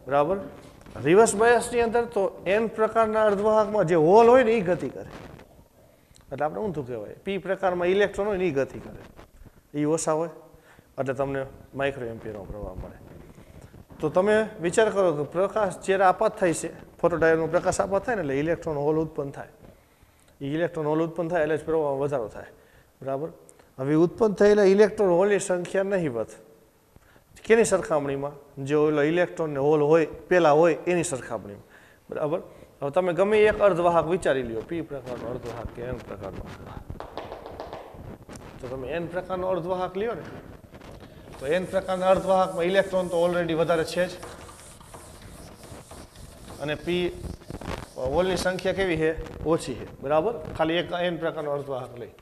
બરાબર. રિવર્સ બાયસની અંદર તો એન પ્રકારના અર્ધવાહકમાં જે હોલ હોય ને એ ગતિ કરે, એટલે આપણે ઊંધું કહેવાય. પી પ્રકારમાં ઇલેક્ટ્રોન હોય ને એ ગતિ કરે, એ ઓછા હોય એટલે તમને માઇક્રો એમ્પિયરનો પ્રવાહ મળે. તો તમે વિચાર કરો કે પ્રકાશ જ્યારે આપાત થાય છે, ફોટોડાયોડનો પ્રકાશ આપાત થાય ને એટલે ઇલેક્ટ્રોન હોલ ઉત્પન્ન થાય. એ ઇલેક્ટ્રોન હોલ ઉત્પન્ન થાય એટલે જ પ્રવાહમાં વધારો થાય. બરાબર. હવે ઉત્પન્ન થયેલા ઇલેક્ટ્રોન હોલની સંખ્યા નહીવત કેની સરખામણીમાં? જે ઓલો ઇલેક્ટ્રોન ને હોલ હોય પહેલાં હોય એની સરખામણીમાં. બરાબર. હવે તમે ગમે એક અર્ધવાહક વિચારી લ્યો, પી પ્રકારનો અર્ધવાહક કે એન પ્રકારનો અર્ધવાહક. તો તમે એન પ્રકારનો અર્ધવાહક લ્યો ને, તો એન પ્રકારના અર્ધવાહકમાં ઇલેક્ટ્રોન તો ઓલરેડી વધારે છે જ, અને પી હોલની સંખ્યા કેવી છે? ઓછી છે. બરાબર. ખાલી એક એન પ્રકારનો અર્ધવાહક લઈ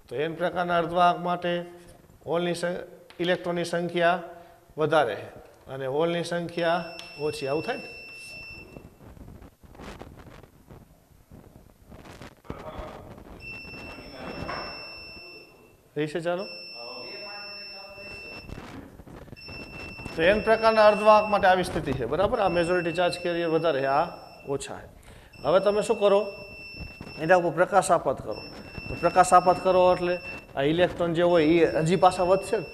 તો એન પ્રકારના અર્ધવાહક માટે હોલની ઇલેક્ટ્રોનની સંખ્યા વધારે અને હોલની સંખ્યા ઓછી. આવું થાય ને? રહેશે. ચાલો, તો એન પ્રકારના અર્ધવાહક માટે આવી સ્થિતિ છે. બરાબર. આ મેજોરિટી ચાર્જ કેરિયર વધારે છે, આ ઓછા છે. હવે તમે શું કરો? એના ઉપર પ્રકાશ આપાત કરો. તો પ્રકાશ આપાત કરો એટલે આ ઇલેક્ટ્રોન જે હોય એ હજી પાછા વધશે ને,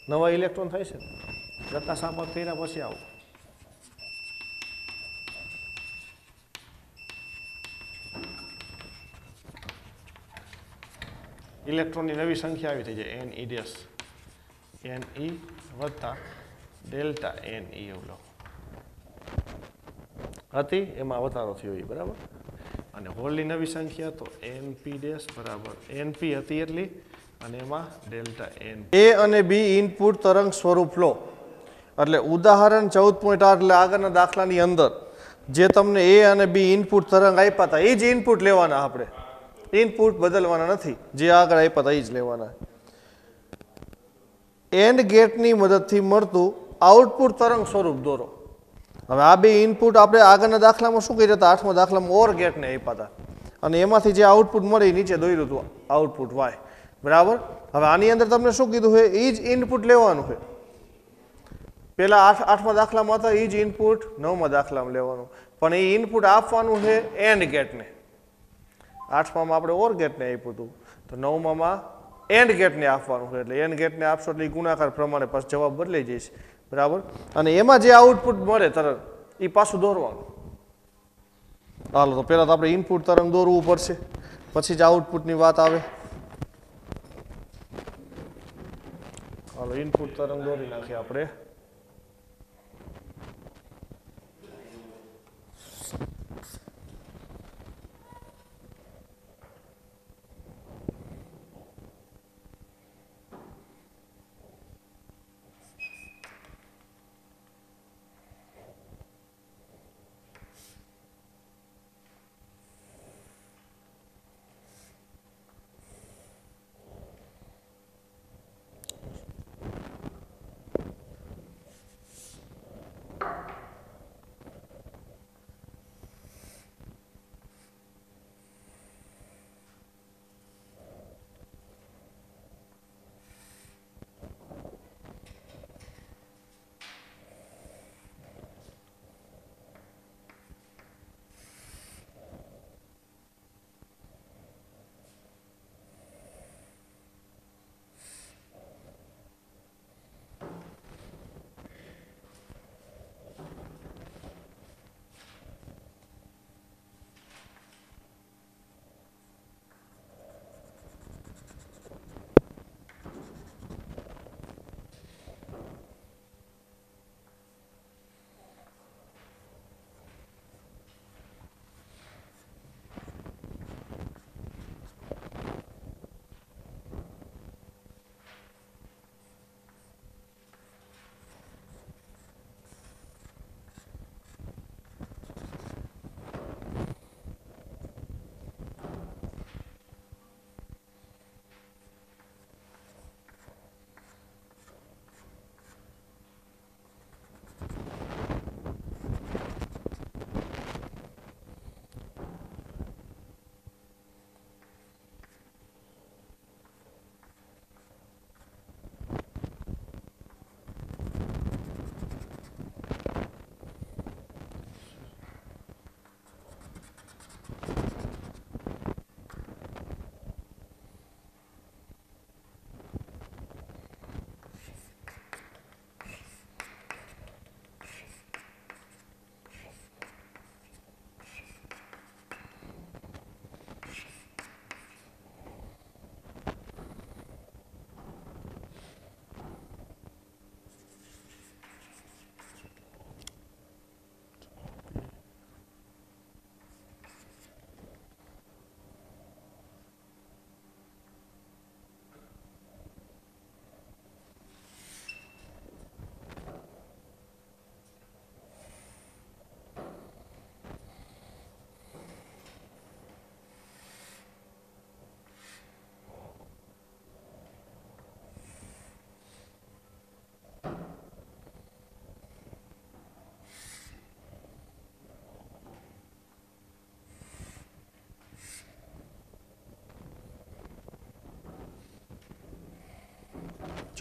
નવા ઇલેક્ટ્રોન થાય છે. પ્રકાશ આપાત કર્યા પછી આવું ઇલેક્ટ્રોનની નવી સંખ્યા આવી થઈ જાય, N E dash, N E વત્તા ડેલ્ટા એન ઈ એવું હતી, એમાં વધારો થયો એ. બરાબર. અને હોલની નવી સંખ્યા તો એન પી ડેશ બરાબર એન પી હતી એટલી, અને એમાં ડેલ્ટા એન. એ અને બી ઇનપુટ તરંગ સ્વરૂપ લો એટલે ઉદાહરણ 14.8 એટલે આગળના દાખલાની અંદર જે તમને એ અને બી ઇનપુટ તરંગ આપ્યા હતા એ જ ઇનપુટ લેવાના. આપણે ઇનપુટ બદલવાના નથી, જે આગળ આપ્યા હતા એ જ લેવાના. એન્ડ ગેટની મદદથી મળતું આઉટપુટ તરંગ સ્વરૂપ દોરો. હવે આ બે ઇનપુટ આપણે આગળના દાખલામાં શું કર્યા હતા? 8મા દાખલામાં ઓર ગેટને આપ્યા હતા, અને એમાંથી જે આઉટપુટ મળે એ નીચે દોર્યું હતું આઉટપુટ વાય. બરાબર. હવે આની અંદર તમને શું કીધું છે? એ જ ઇનપુટ લેવાનું છે. પેલા 8મા દાખલામાં હતા એ જ ઇનપુટ 9મા દાખલામાં લેવાનું, પણ એ ઇનપુટ આપવાનું છે એન્ડ ગેટને. 8મામાં આપણે ઓર ગેટને આપ્યું હતું, તો 9મામાં એન્ડ ગેટને આપવાનું છે. એટલે એન્ડ ગેટને આપશો એટલે ગુણાકાર પ્રમાણે પાછો જવાબ બદલાઈ જશે. બરાબર. અને એમાં જે આઉટપુટ મળે તરત એ પાછું દોરવાનું. હાલો, તો પહેલાં તો આપણે ઇનપુટ તરંગ દોરવું પડશે, પછી જ આઉટપુટની વાત આવે. હાલો, ઇનપુટ તરંગ દોરી નાખીએ આપણે.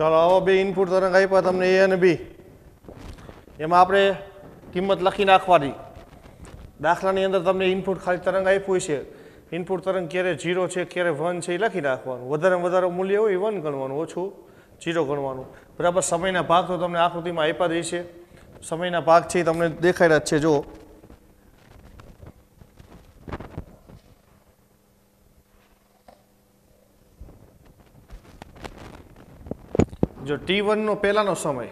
ચાલો આવા બે ઇનપુટ તરંગ આપ્યા તમને એ અને બી, એમાં આપણે કિંમત લખી નાખવાની. દાખલાની અંદર તમને ઇનપુટ ખાલી તરંગ આપ્યું છે, ઇનપુટ તરંગ ક્યારે 0 છે ક્યારે 1 છે એ લખી નાખવાનું. વધારે વધારે મૂલ્ય હોય 1 ગણવાનું, ઓછું 0 ગણવાનું. બરાબર. સમયના ભાગ તો તમને આકૃતિમાં આપ્યા જ છે. સમયના ભાગ છે એ તમને દેખાડ્યા જ છે. જો T1 નો પહેલાનો સમય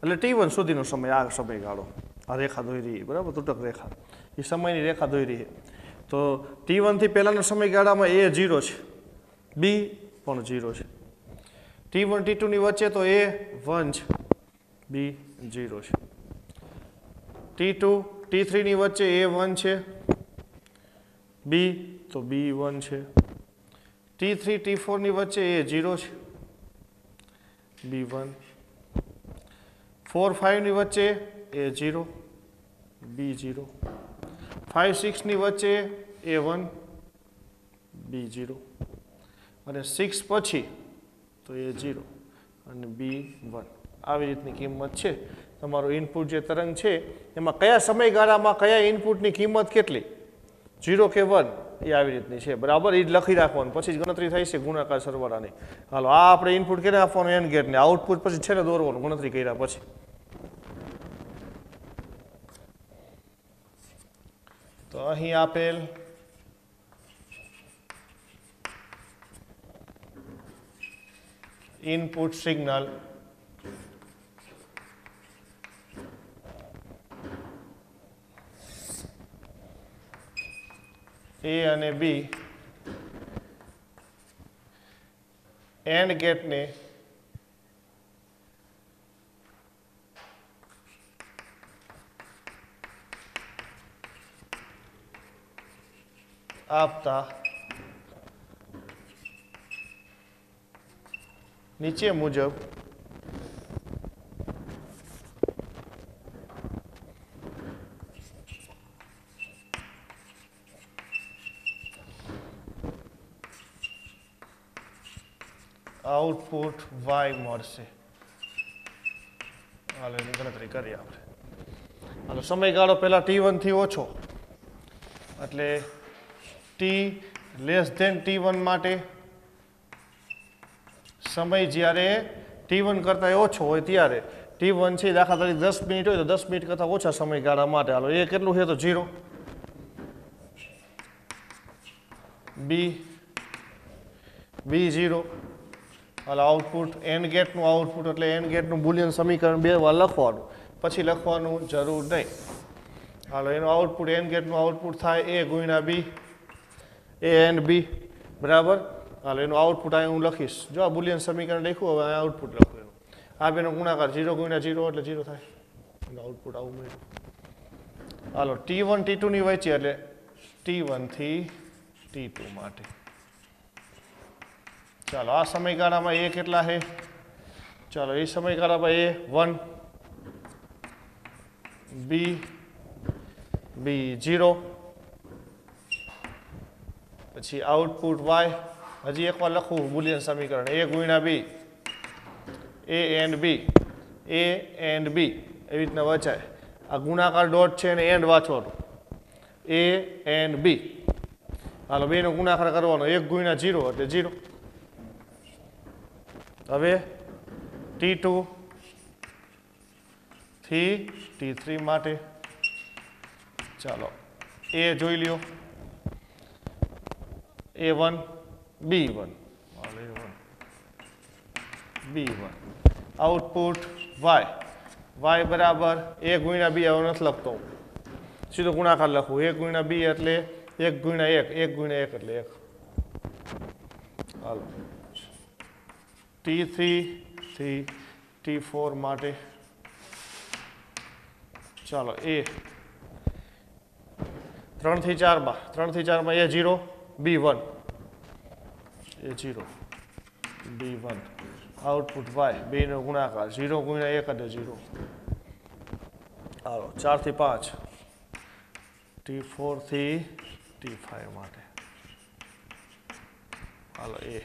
એટલે T1 સુધીનો સમય, આ સમયગાળો, આ રેખા દોરી રહી, બરાબર, તૂટક રેખા, એ સમયની રેખા દોરી રહી. તો T1 થી પહેલાના સમયગાળામાં એ 0 છે, બી પણ 0 છે. T1 T2 ની વચ્ચે તો એ 1 છે, બી 0 છે. T2 T3 ની વચ્ચે એ 1 છે, બી તો બી 1 છે. T3 T4 ની વચ્ચે એ 0 છે, B1. 4 5 ની વચ્ચે એ 0, B0. 5 6 ની વચ્ચે A1, B0. અને 6 પછી તો A0 અને B1. આવી રીતની કિંમત છે. તમારું ઇનપુટ જે તરંગ છે એમાં કયા સમયગાળામાં કયા ઇનપુટની કિંમત કેટલી, 0 કે 1, એ આવી રીતની છે. બરાબર. એ જ લખી રાખવાનું, પછી જ ગણતરી થાય છે ગુણાકાર સરવાળાની. હાલો, આ આપણે ઇનપુટ કેને આપવાનું, એન ગેટને. આઉટપુટ પછી છેલ્લે દોરવાનું ગણતરી કર્યા પછી. તો અહીં આપેલ ઇનપુટ સિગ્નલ A અને B એન્ડ ગેટને આપતા નીચે મુજબ આઉટપુટ y મળશે. હાલો, એની ગણતરી કરીએ આપણે. હાલો, સમયગાળો પહેલા T1 થી ઓછો એટલે T લેસ ધેન T1 માટે સમય જ્યારે T1 કરતાં ઓછો હોય ત્યારે T1 છે દાખલા તરીકે 10 મિનિટ હોય તો 10 મિનિટ કરતાં ઓછા સમયગાળા માટે. હાલો, એ કેટલું છે તો 0, B0. હાલો, આઉટપુટ એન્ડ ગેટનું આઉટપુટ એટલે એન્ડ ગેટનું બુલિયન સમીકરણ 2 વાર લખવાનું, પછી લખવાનું જરૂર નહીં. હાલો, એનું આઉટપુટ એન્ડ ગેટનું આઉટપુટ થાય A ગુણ્યા B, A એન્ડ B. બરાબર. હાલો, એનું આઉટપુટ અહીં હું લખીશ. જો આ બુલિયન સમીકરણ લખ્યું, હવે આ આઉટપુટ લખું એનું. આ બેનો ગુણાકાર 0 ગુણ્યા 0 એટલે 0 થાય. એનું આઉટપુટ આવું મળ્યું. હાલો, T1 T2 ની વચ્ચે એટલે T1 થી T2 માટે. ચાલો, આ સમયગાળામાં એ કેટલા છે? ચાલો, એ સમયગાળામાં એ 1, B0. પછી આઉટપુટ y, હજી એકવાર લખવું બુલિયન સમીકરણ, A ગુણ્યા B, A and B, A and B એવી રીતના વચાય. આ ગુણાકાર ડોટ છે અને એન્ડ વાંચવાનું, A એન્ડ B. હાલો, બેનો ગુણાકાર કરવાનો, 1 ગુણ્યા 0 એટલે 0. હવે T2 થી T3 માટે ચાલો A જોઈ લ્યો, A1, B1, B1. Output y બરાબર A ગુણ્યા B. હવે નથી લખતો, સીધો ગુણાકાર લખવું. 1 ગુણ્યા B એટલે 1 ગુણ્યા 1, 1 ગુણ્યા 1 એટલે 1. હાલો, T3 થી T4 માટે ચાલો A 3 થી 4 માં A0, B1, A0, B1. Output y, બેનો ગુણાકાર 0 ગુણ્યા 1 એટલે 0. હાલો, 4 થી 5 T4 થી T5 માટે. હાલો, A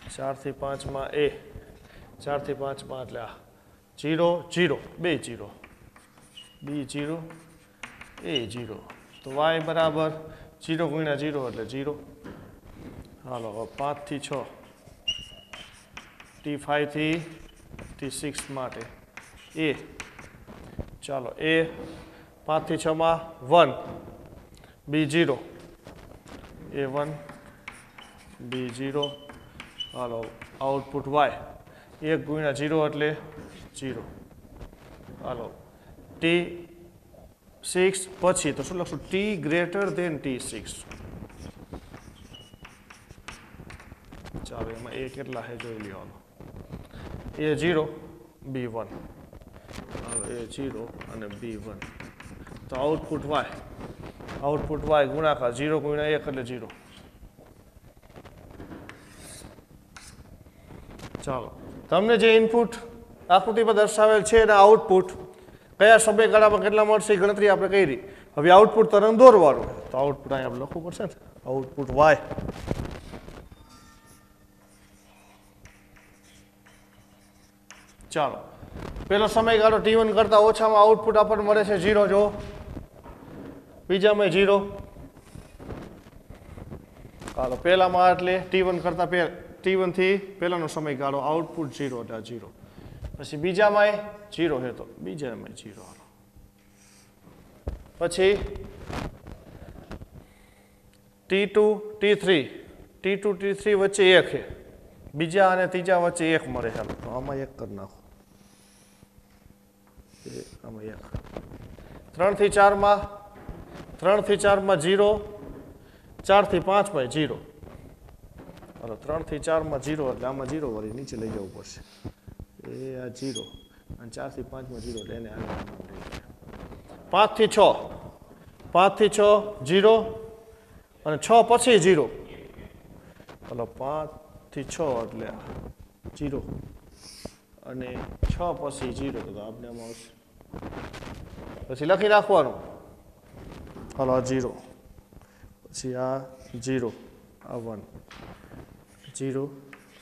4 થી 5 માં A 4 થી 5 માં એટલે આ 0 0 બે 0 બી 0 એ 0 તો y બરાબર 0 ગુણ્યા 0 એટલે 0. હાલો હવે 5 થી 6 T5 થી T6 માટે એ ચાલો એ 5 થી 6 માં 1 બી 0 એ 1 બી 0 હાલો આઉટપુટ y 1 ગુણ્યા 0 એટલે 0 હાલો T6 પછી તો શું લખશું T ગ્રેટર ધેન T6 ચાલો એમાં એ કેટલા છે જોઈ લ્યો એ 0 B1 હાલો એ 0 અને B1 તો આઉટપુટ y ગુણાકાર 0 ગુણ્યા 1 એટલે 0 ચાલો તમને જે ઇનપુટ આકૃતિમાં દર્શાવેલ છે એના આઉટપુટ કયા સમયગાળામાં કેટલા મળશે એ ગણતરી આપણે કરી. હવે આઉટપુટ તરંગ દોરવાનું તો આઉટપુટ અહીંયા આપણે લખવું પડશે ને આઉટપુટ y ચાલો પેલો સમયગાળો T1 કરતા ઓછામાં આઉટપુટ આપણને મળે છે 0 જો બીજામાં 0 ચાલો પહેલામાં એટલે T1 કરતા T1 થી પહેલાનો સમયગાળો આઉટપુટ 0 એટલે 0 પછી બીજામાં 0 છે તો બીજામાં 0 હાલો પછી T2 T3 વચ્ચે 1 છે બીજા અને ત્રીજા વચ્ચે 1 મળે છે તો આમાં 1 કરી નાખો આમાં 1 3 થી 4 માં 0 4 થી 5 માં 0 હાલો 3 થી 4 માં 0 એટલે આમાં 0 વળી નીચે લઈ જવું પડશે એ આ 0 અને 4 થી 5 માં 0 એટલે એને 5 થી 6 0 અને 6 પછી 0 હાલો 5 થી 6 એટલે 0 અને 6 પછી 0 તો આપણે આમાં આવશે પછી લખી રાખવાનું હાલો 0 પછી આ 0 આ 1 0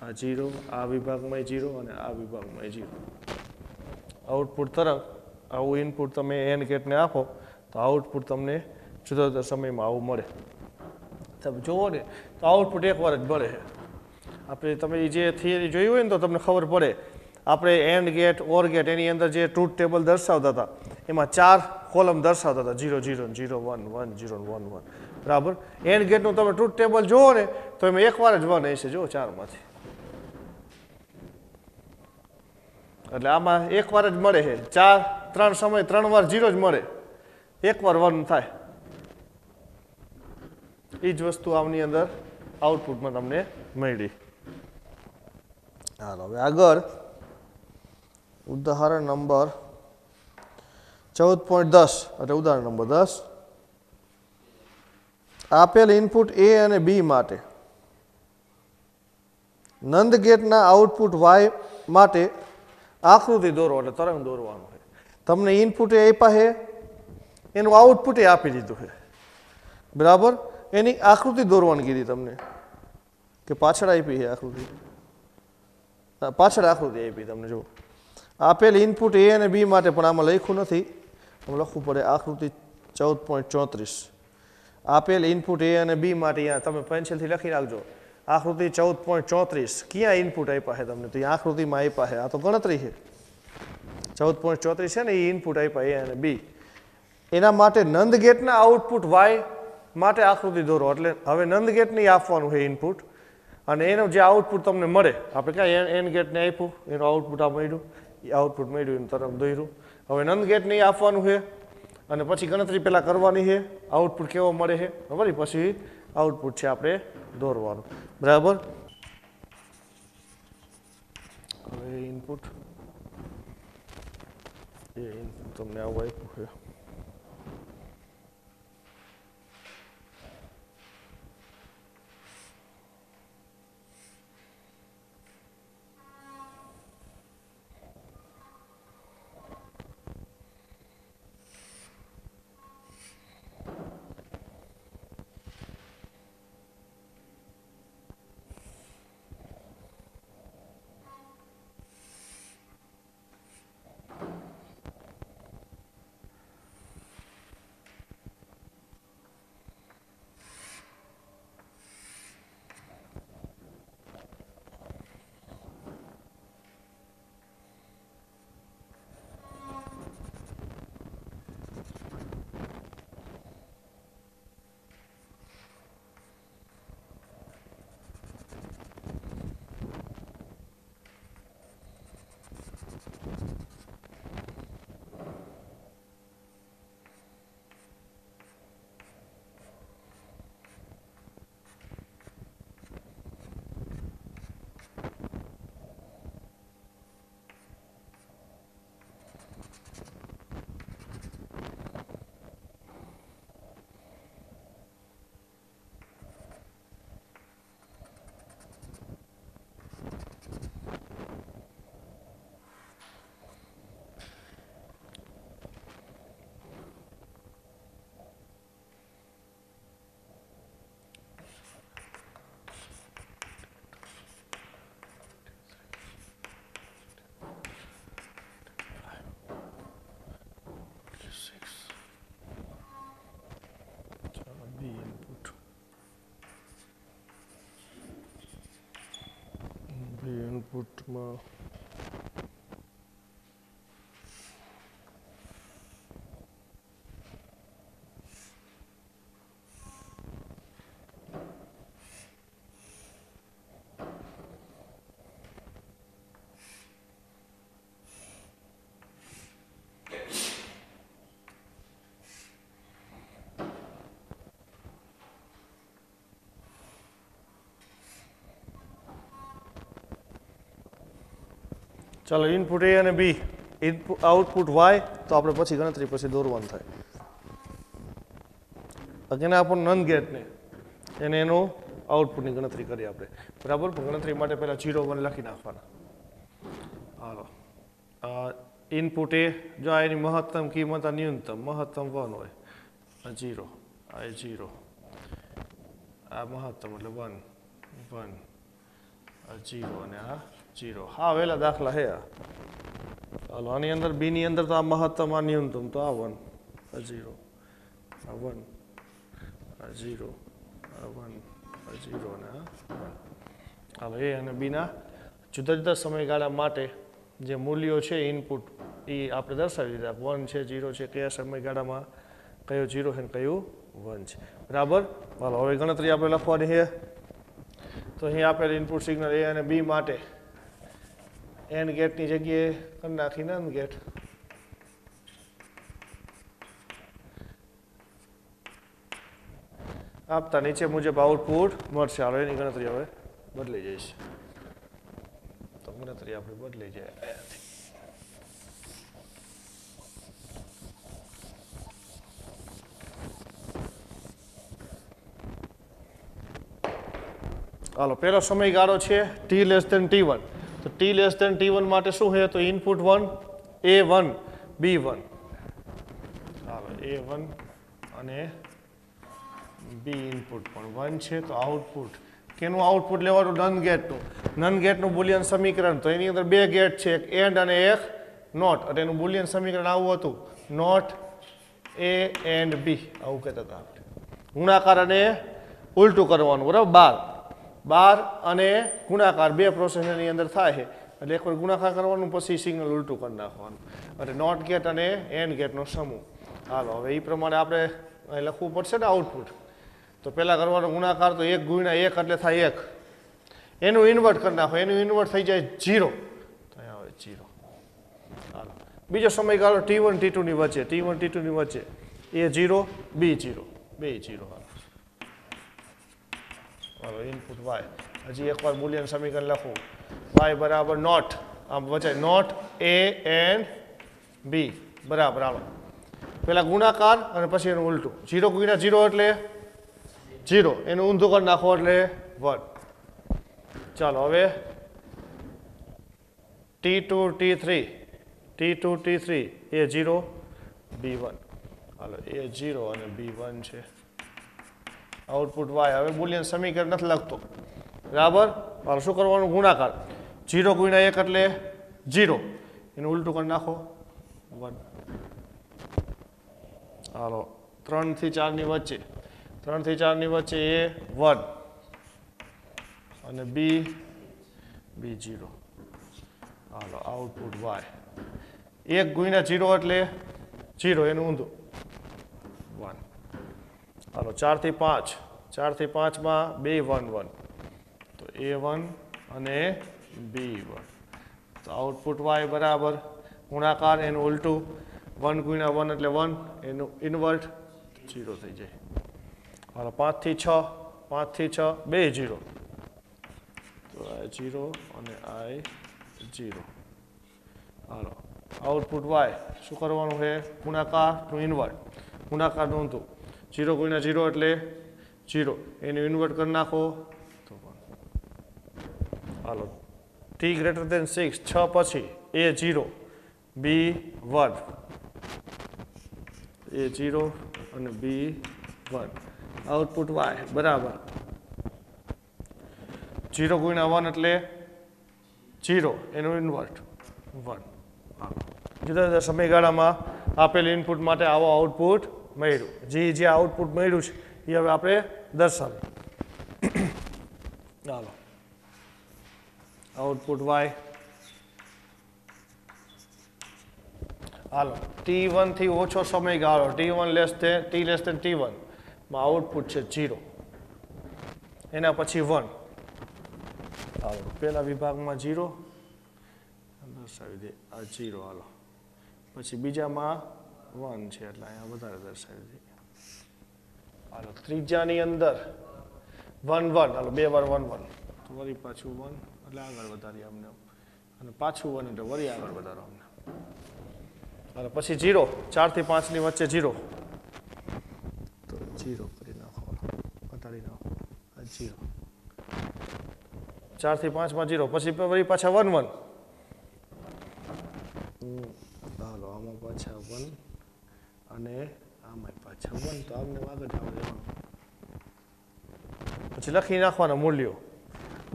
આ 0 આ વિભાગમાં 0 અને આ વિભાગમાં 0 આઉટપુટ તરફ આવું ઇનપુટ તમે એન્ડ ગેટને આપો તો આઉટપુટ તમને જુદા જુદા સમયમાં આવું મળે તમે જુઓ ને તો આઉટપુટ એકવાર જ મળે આપણે તમે જે થિયરી જોઈ હોય ને તો તમને ખબર પડે આપણે એન્ડ ગેટ ઓર ગેટ એની અંદર જે ટ્રુથ ટેબલ દર્શાવતા હતા એમાં 4 કોલમ દર્શાવતા હતા 0 0 0 1 1 0 1 1 બરાબર એન્ડ ગેટનું તમે ટ્રુથ ટેબલ જુઓ ને તો એમાં એકવાર જ 1 હશે જો 4 માંથી એટલે આમાં એકવાર જ મળે છે 3 સમય 3 વાર 0 જ મળે એકવાર 1 થાય એ જ વસ્તુ આમની અંદર આઉટપુટમાં તમને મળી. હાલો હવે આગળ ઉદાહરણ નંબર 14.10 એટલે ઉદાહરણ નંબર 10 આપેલ ઇનપુટ A અને B માટે નંદ ગેટના આઉટપુટ y માટે આકૃતિ દોરો એટલે તરંગ દોરવાનું છે. તમને ઇનપુટ આપ્યા છે એનું આઉટપુટ આપી દીધું છે બરાબર એની આકૃતિ દોરવાની કીધી તમને કે પાછળ આપી છે આકૃતિ પાછળ આકૃતિ આપી તમને જો આપેલ ઇનપુટ A અને B માટે પણ આમાં લખ્યું નથી આમાં લખવું પડે આકૃતિ 14.34 આપેલ ઇનપુટ A અને B માટે અહીંયા તમે પેન્સિલથી લખી નાખજો આકૃતિ 14.34 ક્યાં ઇનપુટ આપ્યા છે તમને તો અહીંયા આકૃતિમાં આપ્યા છે આ તો ગણતરી છે 14.34 છે ને એ ઇનપુટ આપ્યા A અને B એના માટે નંદ ગેટના આઉટપુટ y માટે આકૃતિ દોરો એટલે હવે નંદ ગેટને આપવાનું છે ઇનપુટ અને એનું જે આઉટપુટ તમને મળે આપણે ક્યાં એન ગેટને આપ્યું એનું આઉટપુટ આ મળ્યું એ આઉટપુટ મળ્યું એનું તરફ દોર્યું હવે નંદ ગેટને આપવાનું છે અને પછી ગણતરી પહેલાં કરવાની છે આઉટપુટ કેવો મળે છે બરાબર પછી આઉટપુટ છે આપણે દોરવાનું બરાબર હવે ઇનપુટ એ ઇનપુટ તમને આવું આપ્યું છે ઇનપુટમાં ચાલો ઇનપુટ એ અને બી ઇનપુટ આઉટપુટ વાય તો આપણે પછી ગણતરી પછી દોરવાનું થાય again આપણે નન ગેટને એને એનું આઉટપુટની ગણતરી કરીએ આપણે બરાબર પણ ગણતરી માટે પહેલા 0 1 લખી નાખવાના હાલો ઇનપુટ એ જો એની મહત્તમ કિંમત આ ન્યૂનતમ મહત્તમ 1 હોય આ 0 આ 0 આ મહત્તમ એટલે 1 1 આ 0 અને આ 0 હા વેલા દાખલા હે ચાલો આની અંદર બી ની અંદર તો આ મહત્તમ આ ન્યૂનતમ તો આ 1 આ 0 આ 1 આ 0 આ 1 આ 0 અને આ 1 હાલો એ અને બી ના જુદા જુદા સમયગાળા માટે જે મૂલ્યો છે ઇનપુટ એ આપણે દર્શાવી દીધા 1 છે 0 છે કયા સમયગાળામાં કયો 0 છે ને કયું 1 છે બરાબર હાલો હવે ગણતરી આપણે લખવાની છે તો અહીં આપેલ ઇનપુટ સિગ્નલ એ અને બી માટે એન ગેટની જગ્યાએ કરી નાખી નન ગેટ આપતા નીચે મુજબ આઉટપુટ મળશે હાલો એની ગણતરી હવે બદલી જઈશ તો ગણતરી આપણે બદલી જાય હાલો પહેલો સમયગાળો છે t લેસ ધેન t1 તો t લેસ ધેન t1 માટે શું છે તો ઇનપુટ 1 a1 b1 હાલો a1 અને b ઇનપુટ પણ 1 છે તો આઉટપુટ કેનું આઉટપુટ લેવાનું નન ગેટનું બુલિયન સમીકરણ તો એની અંદર બે ગેટ છે એક એન્ડ અને એક નોટ અને એનું બુલિયન સમીકરણ આવું હતું નોટ a એન્ડ b આવું કહેતા હતા આપણે ગુણાકાર અને ઉલટું કરવાનું બરાબર 12 અને ગુણાકાર બે પ્રોસેસ એની અંદર થાય છે એટલે એકવાર ગુણાકાર કરવાનું પછી સિગ્નલ ઉલટું કરી નાખવાનું એટલે નોટ ગેટ અને એન્ડ ગેટનો સમૂહ હાલો હવે એ પ્રમાણે આપણે અહીં લખવું પડશે ને આઉટપુટ તો પહેલાં કરવાનો ગુણાકાર તો 1 ગુણ્યા 1 એટલે થાય 1 એનું ઇન્વર્ટ કરી નાખો એનું ઇન્વર્ટ થઈ જાય 0 તો અહીંયા આવે 0 હાલો બીજો સમયગાળો t1 t2 ની વચ્ચે t1 t2 ની વચ્ચે a0 b0 બે 0 હાલો ઇનપુટ y હજી એકવાર બુલિયન સમીકરણ લખું y બરાબર નોટ આમ વચ્ચે નોટ a એન્ડ b બરાબર હાલો પહેલા ગુણાકાર અને પછી એનું ઉલટું 0 ગુણ્યા 0 એટલે 0 એનું ઊંધું કરી નાખો એટલે 1 ચાલો હવે t2 t3 t2 t3 a0 b1 હાલો a0 અને b1 છે આઉટપુટ y હવે બુલિયન સમીકરણ નથી લખતો બરાબર હાલો શું કરવાનું ગુણાકાર 0 ગુણ્યા 1 એટલે 0 એનું ઉલટું કરી નાખો 1 હાલો 3 થી 4 ની વચ્ચે 3 થી 4 ની વચ્ચે a1 અને b0 હાલો આઉટપુટ y 1 ગુણ્યા 0 એટલે 0 એનું ઊંધું 1 હાલો 4 થી 5 4 થી 5 માં 2 1 1 તો a1 અને b1 તો આઉટપુટ y બરાબર ગુણાકાર એનું ઉલટું 1 ગુણ્યા 1 એટલે 1 એનું ઇન્વર્ટ 0 થઈ જાય હાલો 5 થી 6 5 થી 6 2 0 તો આ 0 અને આ 0 હાલો આઉટપુટ y શું કરવાનું છે ગુણાકાર નું ઇન્વર્ટ ગુણાકાર નોંધો 0 ગુણ્યા 0 એટલે 0 એનું ઇન્વર્ટ કરી નાખો તો હાલો t ગ્રેટર ધેન 6 6 પછી a0 b1 a0 અને b1 આઉટપુટ y બરાબર 0 ગુણ્યા 1 એટલે 0 એનું ઇન્વર્ટ 1 જુદા જુદા સમયગાળામાં આપેલ ઇનપુટ માટે આવો આઉટપુટ મળ્યું જે આઉટપુટ મળ્યું છે એ હવે આપણે દર્શાવીએ ચાલો આઉટપુટ વાય. હાલો t1 થી ઓછો સમયગાળો t1 લેસ ધેન t1 માં આઉટપુટ છે 0, એના પછી 1. હાલો પહેલા વિભાગમાં 0 દર્શાવી દે, આ 0. હાલો પછી બીજામાં 1 છે એટલે અહીંયા વધારે દર્શાવી દે. હાલો ત્રીજાની અંદર 1 1, હાલો 2 વાર 1 1 તો વળી પાછું 1 એટલે આગળ વધારીએ અમને, અને પાછું 1 એટલે વળી આગળ વધારો અમને. હાલો પછી 0, 4 થી 5 ની વચ્ચે 0 તો 0 કરી નાખો, વધારી નાખો, આ 0. 4 થી 5 માં 0, પછી વળી પાછા 1 1. હાલો આમાં પાછા 1 અને આમાં પાછા 1, તો આમને આગળ જવા દેવાનું. પછી લખી નાખવાના મૂલ્યો.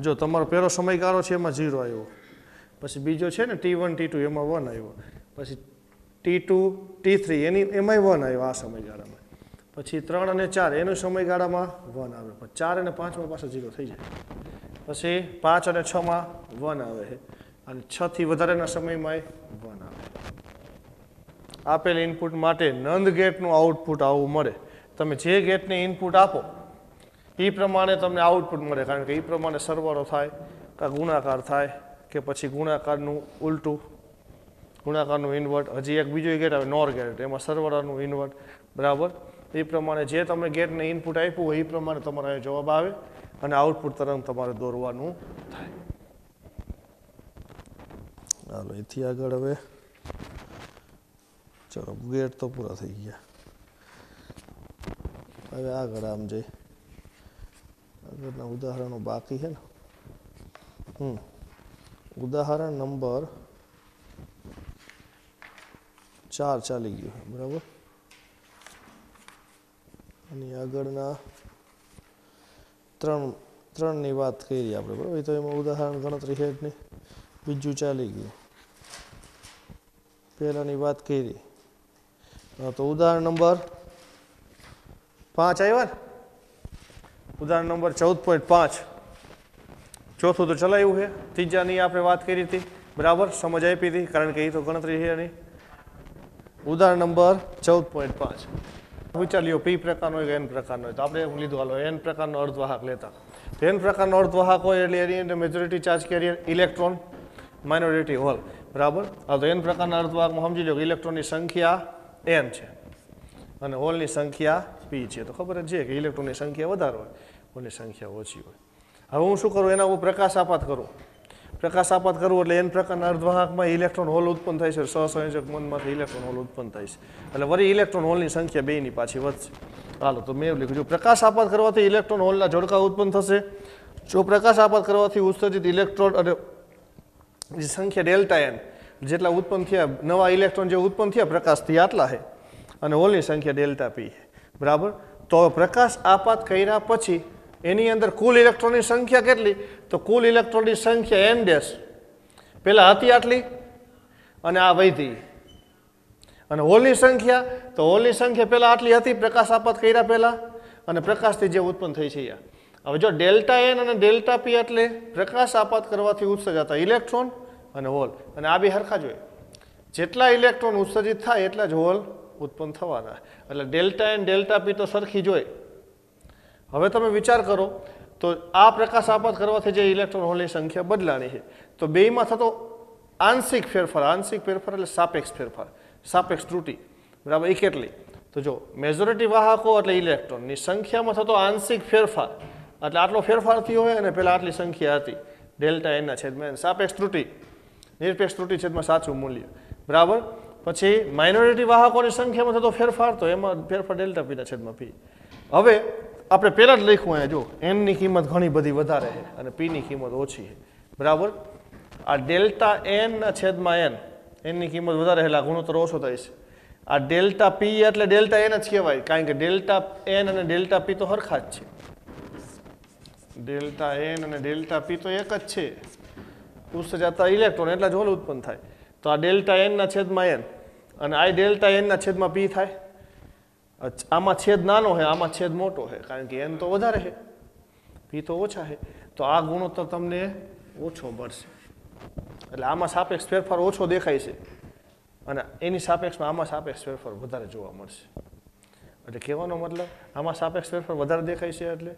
જો તમારો પહેલો સમયગાળો છે એમાં 0 આવ્યો, પછી બીજો છે ને t1 t2 એમાં 1 આવ્યો, પછી t2 t3 એમાંય 1 આવ્યો આ સમયગાળામાં, પછી 3 અને 4 એનો સમયગાળામાં 1 આવે, પછી 4 અને 5 માં પાછા 0 થઈ જાય, પછી 5 અને 6 માં 1 આવે છે, અને 6 થી વધારેના સમયમાં 1 આવે. આપેલ ઇનપુટ માટે નંદ ગેટનું આઉટપુટ આવું મળે. તમે જે ગેટને ઇનપુટ આપો એ પ્રમાણે તમને આઉટપુટ મળે, કારણ કે એ પ્રમાણે સરવાળો થાય કે ગુણાકાર થાય કે પછી ગુણાકારનું ઉલટું, ગુણાકારનું ઇન્વર્ટ. હજી એક બીજો ગેટ આવે નોર ગેટ, એમાં સરવાળાનું ઇન્વર્ટ. બરાબર, એ પ્રમાણે જે તમે ગેટને ઇનપુટ આપ્યું હોય એ પ્રમાણે તમારો જવાબ આવે અને આઉટપુટ તરંગ તમારે દોરવાનું થાય. હાલો એથી આગળ હવે ચલો ગેટ તો પૂરા થઈ ગયા. હવે આગળ આમ જઈ આગળના ઉદાહરણો બાકી છે ને. ઉદાહરણ નંબર 4 ચાલી ગયું, બરાબર. અને આગળના 3 ની વાત કરી આપણે, બરાબર. તો એમાં ઉદાહરણ ગણતરી છે જ નહીં, બીજું ચાલી ગયું. પહેલાની વાત કરી તો ઉદાહરણ નંબર 5 આવ્યા ને, ઉદાહરણ નંબર 14.5. ચોથું તો ચલાવ્યું છે, ત્રીજાની આપણે વાત કરી હતી, બરાબર, સમજ આપી હતી, કારણ કે એ તો ગણતરી છે નહીં. ઉદાહરણ નંબર 14.5 વિચાર લ્યો, p પ્રકારનો હોય કે n પ્રકારનો હોય, તો આપણે એવું લીધું, હાલો n પ્રકારનો અર્ધવાહક લેતા. તો n પ્રકારનો અર્ધવાહક હોય એટલે એની અંદર majority charge carrier electron, minority hole, બરાબર. હા તો n પ્રકારના અર્ધવાહકમાં સમજી લો કે ઇલેક્ટ્રોનની સંખ્યા n છે અને હોલની સંખ્યા p છે. તો ખબર જ છે કે ઇલેક્ટ્રોનની સંખ્યા વધારે હોય, હોલની સંખ્યા ઓછી હોય. હવે હું શું કરું, એના ઉપર પ્રકાશ આપાત કરું. પ્રકાશ આપાત કરવું એટલે n પ્રકારના અર્ધવાહકમાં ઇલેક્ટ્રોન હોલ ઉત્પન્ન થાય છે, સહસંયોજક મંદમાંથી ઇલેક્ટ્રોન હોલ ઉત્પન્ન થાય છે, એટલે વળી ઇલેક્ટ્રોન હોલની સંખ્યા બેની પાછી વધશે. હાલો તો મેં લખ્યું, જો પ્રકાશ આપાત કરવાથી ઇલેક્ટ્રોન હોલના જોડકા ઉત્પન્ન થશે. જો પ્રકાશ આપાત કરવાથી ઉત્સર્જિત ઇલેક્ટ્રોન અને જે સંખ્યા ડેલ્ટા n જેટલા ઉત્પન્ન થયા, નવા ઇલેક્ટ્રોન જે ઉત્પન્ન થયા પ્રકાશથી આટલા છે, અને હોલની સંખ્યા ડેલ્ટા p, બરાબર. તો પ્રકાશ આપાત કર્યા પછી એની અંદર કુલ ઇલેક્ટ્રોનની સંખ્યા કેટલી, તો કુલ ઇલેક્ટ્રોનની સંખ્યા n ડેશ પહેલા હતી આટલી અને આ વધી. અને હોલની સંખ્યા, તો હોલની સંખ્યા પહેલા આટલી હતી પ્રકાશ આપાત કર્યા પહેલા, અને પ્રકાશથી જે ઉત્પન્ન થઈ છે. હવે જો ડેલ્ટા n અને ડેલ્ટા p એટલે પ્રકાશ આપાત કરવાથી ઉત્સર્જાતા ઇલેક્ટ્રોન અને હોલ, અને આ બે હરખા જોઈએ. જેટલા ઇલેક્ટ્રોન ઉત્સર્જિત થાય એટલા જ હોલ ઉત્પન્ન થવાના, એટલે ડેલ્ટા n ડેલ્ટા p તો સરખી જોઈએ. હવે તમે વિચાર કરો તો આ પ્રકાશ આપાત કરવાથી જે ઇલેક્ટ્રોન હોલની સંખ્યા બદલાણી છે, તો બેમાં થતો આંશિક ફેરફાર એટલે સાપેક્ષ ફેરફાર, સાપેક્ષ ત્રુટિ, બરાબર, એ કેટલી? તો જો મેજોરિટી વાહકો એટલે ઇલેક્ટ્રોનની સંખ્યામાં થતો આંશિક ફેરફાર એટલે આટલો ફેરફાર થયો હોય અને પહેલા આટલી સંખ્યા હતી, ડેલ્ટા n ના છેદમાં સાપેક્ષ ત્રુટિ, નિરપેક્ષ ત્રુટિ છેદમાં સાચું મૂલ્ય, બરાબર. પછી માઇનોરિટી વાહકોની સંખ્યામાં થતો ફેરફાર, તો એમાં ફેરફાર ડેલ્ટા p ના છેદમાં p. હવે આપણે પહેલાં જ લખ્યું અહીંયા, જો n ની કિંમત ઘણી બધી વધારે છે અને p ની કિંમત ઓછી છે, બરાબર. આ ડેલ્ટા n ના છેદમાં n ની કિંમત વધારે એટલે ગુણોત્તર ઓછો થાય છે. આ ડેલ્ટા p એટલે ડેલ્ટા n જ કહેવાય, કારણ કે ડેલ્ટા n અને ડેલ્ટા p તો સરખા જ છે. ડેલ્ટા n અને ડેલ્ટા p તો એક જ છે, ઉત્સર્જાતા ઇલેક્ટ્રોન એટલા જ હોલ ઉત્પન્ન થાય. તો આ ડેલ્ટા n ના છેદમાં n અને આ ડેલ્ટા n ના છેદમાં p થાય. આમાં છેદ નાનો છે, આમાં છેદ મોટો છે, કારણ કે n તો વધારે છે, p તો ઓછા છે. તો આ ગુણોત્તર તમને ઓછો મળશે. એટલે આમાં સાપેક્ષ ફેરફાર ઓછો દેખાય છે અને એની સાપેક્ષમાં આમાં સાપેક્ષ ફેરફાર વધારે જોવા મળશે. એટલે કહેવાનો મતલબ આમાં સાપેક્ષ ફેરફાર વધારે દેખાય છે એટલે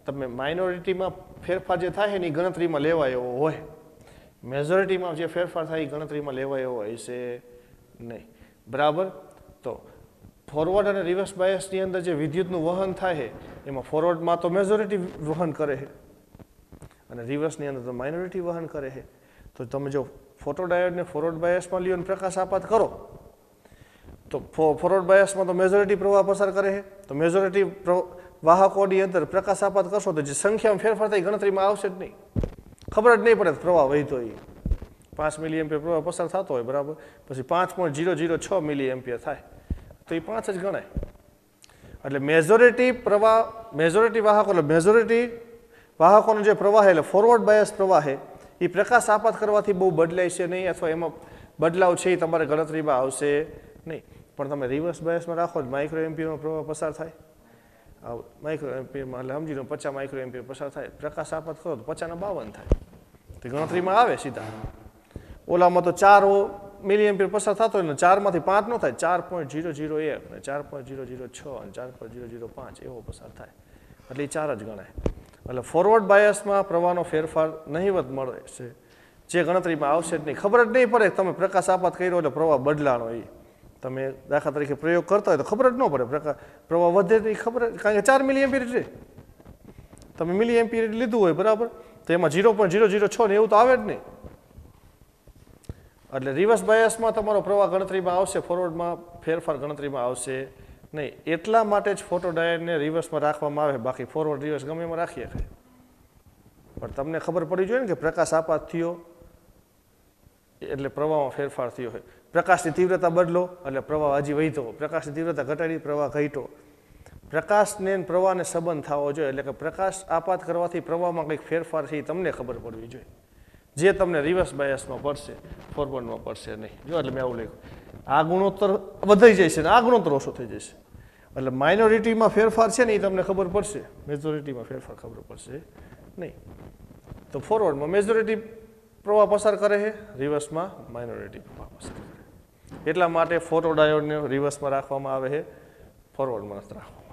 તમે માઇનોરિટીમાં ફેરફાર જે થાય એની ગણતરીમાં લેવાય એવો હોય, મેજોરિટીમાં જે ફેરફાર થાય એ ગણતરીમાં લેવાય એવો હોય છે નહીં. બરાબર. તો ફોરવર્ડ અને રિવર્સ બાયસની અંદર જે વિદ્યુતનું વહન થાય છે એમાં ફોરવર્ડમાં તો મેજોરિટી વહન કરે છે અને રિવર્સની અંદર તો માઇનોરિટી વહન કરે છે. તો તમે જો ફોટોડાયોડને ફોરવર્ડ બાયસમાં લ્યો અને પ્રકાશ આપાત કરો તો ફોરવર્ડ બાયસમાં તો મેજોરિટી પ્રવાહ પસાર કરે છે. તો મેજોરિટી વાહકોની અંદર પ્રકાશ આપાત કરશો તો જે સંખ્યામાં ફેરફાર થાય ગણતરીમાં આવશે જ નહીં, ખબર જ નહીં પડે પ્રવાહ વહેતો એ 5 મિલી એમ્પિયર પ્રવાહ પસાર થતો હોય, બરાબર, પછી 5.006 મિલી એમ્પિયર થાય તો એ 5 જ ગણાય. એટલે મેજોરિટી વાહકો એટલે મેજોરિટી વાહકોનો જે પ્રવાહ એટલે ફોરવર્ડ બાયસ પ્રવાહ છે એ પ્રકાશ આપાત કરવાથી બહુ બદલાય છે નહીં, અથવા એમાં બદલાવ છે એ તમારે ગણતરીમાં આવશે નહીં. પણ તમે રિવર્સ બાયસમાં રાખો માઇક્રો એમ્પિયરનો પ્રવાહ પસાર થાય, માઇક્રો એમ્પિયરમાં એટલે સમજી લો 50 માઇક્રો એમ્પિયર પસાર થાય, પ્રકાશ આપાત કરો તો 50 ના 52 થાય, તો ગણતરીમાં આવે સીધા. ઓલામાં તો 4 મિલી એમ્પિયર પસાર થતો હોય ને 4 માંથી 5 ન થાય, 4.001 અને 4.006 અને 4.005 એવો પસાર થાય, એટલે એ 4 જ ગણાય. એટલે ફોરવર્ડ બાયસમાં પ્રવાહનો ફેરફાર નહીવત મળે છે, જે ગણતરીમાં આવશે જ નહીં, ખબર જ નહીં પડે તમે પ્રકાશ આપાત કર્યો એટલે પ્રવાહ બદલાણો. એ તમે દાખલા તરીકે પ્રયોગ કરતા હોય તો ખબર જ ન પડે પ્રવાહ વધે નહીં, ખબર કારણ કે 4 મિલી એમ્પિયર છે, તમે મિલી એમ્પિયર લીધું હોય, બરાબર, તો એમાં 0.006 ને એવું તો આવે જ નહીં. એટલે રિવર્સ બાયસમાં તમારો પ્રવાહ ગણતરીમાં આવશે, ફોરવર્ડમાં ફેરફાર ગણતરીમાં આવશે નહીં. એટલા માટે જ ફોટોડાયોડને રિવર્સમાં રાખવામાં આવે, બાકી ફોરવર્ડ રિવર્સ ગમે એમાં રાખીએ. પણ તમને ખબર પડી જોઈએ ને કે પ્રકાશ આપાત થયો એટલે પ્રવાહમાં ફેરફાર થયો હોય, પ્રકાશની તીવ્રતા બદલો એટલે પ્રવાહ હજી વધ્યો, પ્રકાશની તીવ્રતા ઘટાડી પ્રવાહ ઘટ્યો. પ્રકાશને પ્રવાહને સંબંધ થવો જોઈએ, એટલે કે પ્રકાશ આપાત કરવાથી પ્રવાહમાં કંઈક ફેરફાર છે એ તમને ખબર પડવી જોઈએ, જે તમને રિવર્સ બાયસમાં પડશે, ફોરવર્ડમાં પડશે નહીં. જો એટલે મેં આવું લખ્યું, આ ગુણોત્તર વધી જશે ને આ ગુણોત્તર ઓછો થઈ જશે. એટલે માઇનોરિટીમાં ફેરફાર છે ને એ તમને ખબર પડશે, મેજોરિટીમાં ફેરફાર ખબર પડશે નહીં. તો ફોરવર્ડમાં મેજોરિટી પ્રવાહ પસાર કરે છે, રિવર્સમાં માઇનોરિટી પ્રવાહ પસાર કરે. એટલા માટે ફોટોડાયોડને રિવર્સમાં રાખવામાં આવે છે, ફોરવર્ડમાં નથી રાખવામાં.